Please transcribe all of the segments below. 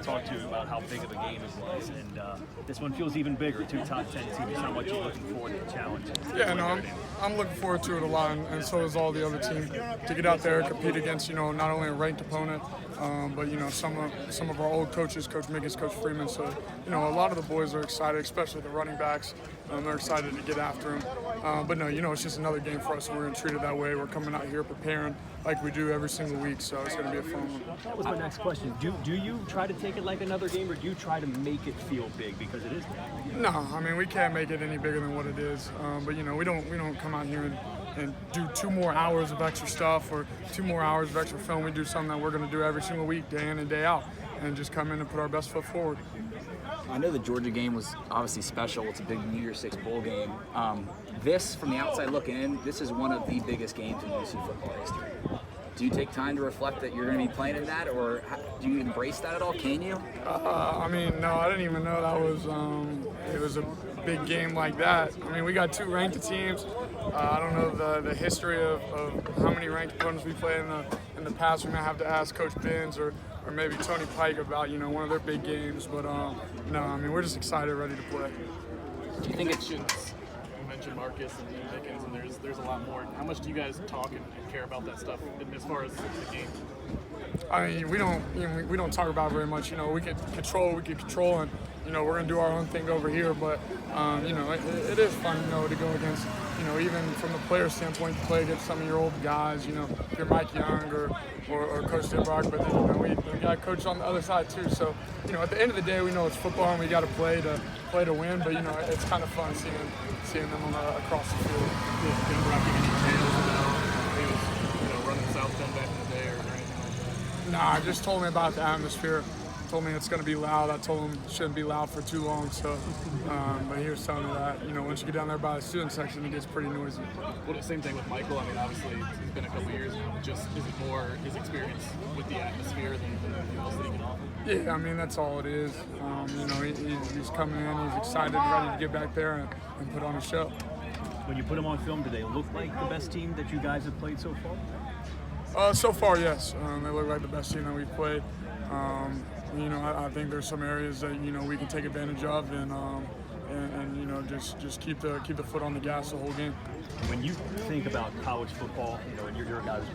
talked to you about how big of a game it was, and this one feels even bigger. 2 top 10 teams. How much you're looking forward to the challenge? Yeah, no, I'm looking forward to it a lot, and so is all the other teams. To get out there and compete against, not only a ranked opponent, but some of our old coaches, Coach Miggins, Coach Freeman. So, a lot of the boys are excited, especially the running backs. They're excited to get after them. But no, it's just another game for us. We're going to treat it that way. We're coming out here preparing like we do every single week, so it's going to be a fun one. That was my next question. Do you try to take it like another game, or do you try to make it feel big because it is big? No, I mean, we can't make it any bigger than what it is. But we don't come out here and do 2 more hours of extra stuff or 2 more hours of extra film. We do something that we're going to do every single week, day in and day out, and just come in and put our best foot forward. I know the Georgia game was obviously special. It's a big New Year's Six bowl game. This, from the outside looking in, this is one of the biggest games in UC football history. Do you take time to reflect that you're going to be playing in that, or do you embrace that at all? Can you? I mean, no, I didn't even know that was it was a big game like that. I mean, we got 2 ranked teams. I don't know the history of how many ranked opponents we played in the past. We might have to ask Coach Benz or maybe Tony Pike about one of their big games. But no, I mean, we're just excited, ready to play. Do you think it's? You mentioned Marcus and Miggins, and there's a lot more. How much do you guys talk and care about that stuff as far as the game? I mean, we don't talk about it very much. We can control, and we're gonna do our own thing over here. But it is fun, to go against, even from the player standpoint, to play against some of your old guys. If you're Mike Young or Coach Denbrock, but then we got coach on the other side too. So at the end of the day, we know it's football and we got to play to win. But it's kind of fun seeing them across the field. Did Denbrock give any tales about he was running South Bend back in the day or anything like that? Nah, just told me about the atmosphere. Told me it's going to be loud. I told him it shouldn't be loud for too long. So, but he was telling me that once you get down there by the student section, it gets pretty noisy. Well, the same thing with Michael. I mean, obviously it's been a couple years now. Just is it more his experience with the atmosphere than anything else that he can offer? Yeah, I mean that's all it is. He's coming in. He's excited, ready to get back there and put on a show. When you put them on film, do they look like the best team that you guys have played so far? So far, yes. They look like the best team that we've played. I think there's some areas that we can take advantage of, and just keep the foot on the gas the whole game. When you think about college football, and you're a guy who's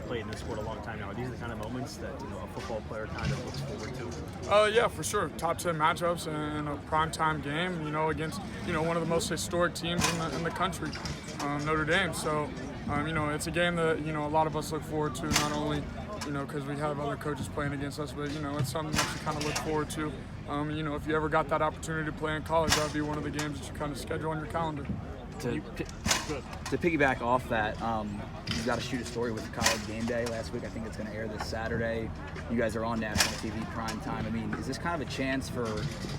played in this sport a long time now, are these the kind of moments that a football player kind of looks forward to? Yeah, for sure. Top 10 matchups in a primetime game, against one of the most historic teams in the country, Notre Dame. So, it's a game that a lot of us look forward to, not only because we have other coaches playing against us, but it's something that you kind of look forward to. If you ever got that opportunity to play in college, that would be one of the games that you kind of schedule on your calendar. To piggyback off that, you got to shoot a story with College Game Day last week. I think it's going to air this Saturday. You guys are on national TV prime time. I mean, is this kind of a chance for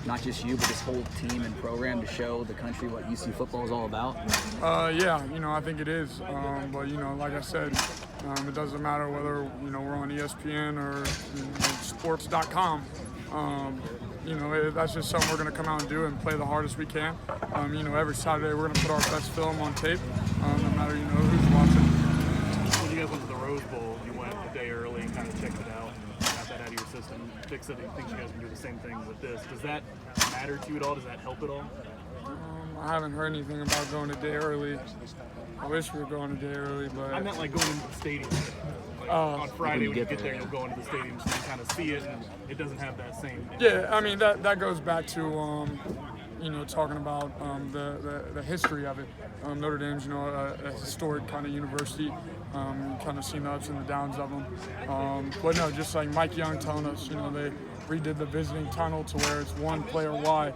not just you, but this whole team and program to show the country what UC football is all about? Yeah, I think it is. But like I said, it doesn't matter whether we're on ESPN or sports.com. That's just something we're going to come out and do and play the hardest we can. Every Saturday we're going to put our best film on tape, no matter who's watching. When you guys went to the Rose Bowl, you went a day early and kind of checked it out and got that out of your system. Vic said he thinks you guys can do the same thing with this. Does that matter to you at all? Does that help at all? I haven't heard anything about going a day early. I wish we were going a day early, but I meant like going into the stadium. On Friday when you get there, you'll go into the stadium so you kind of see it, and it doesn't have that same. Yeah, I mean that goes back to talking about the history of it. Notre Dame's a historic kind of university. Kind of seen the ups and the downs of them. But no, just like Mike Young telling us, they redid the visiting tunnel to where it's one player wide.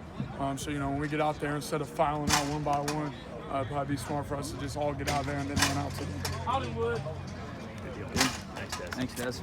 So when we get out there, instead of filing out one by one, it'd probably be smart for us to just all get out there and then run out to them. Hollywood. Thanks, Des. Thanks, Des.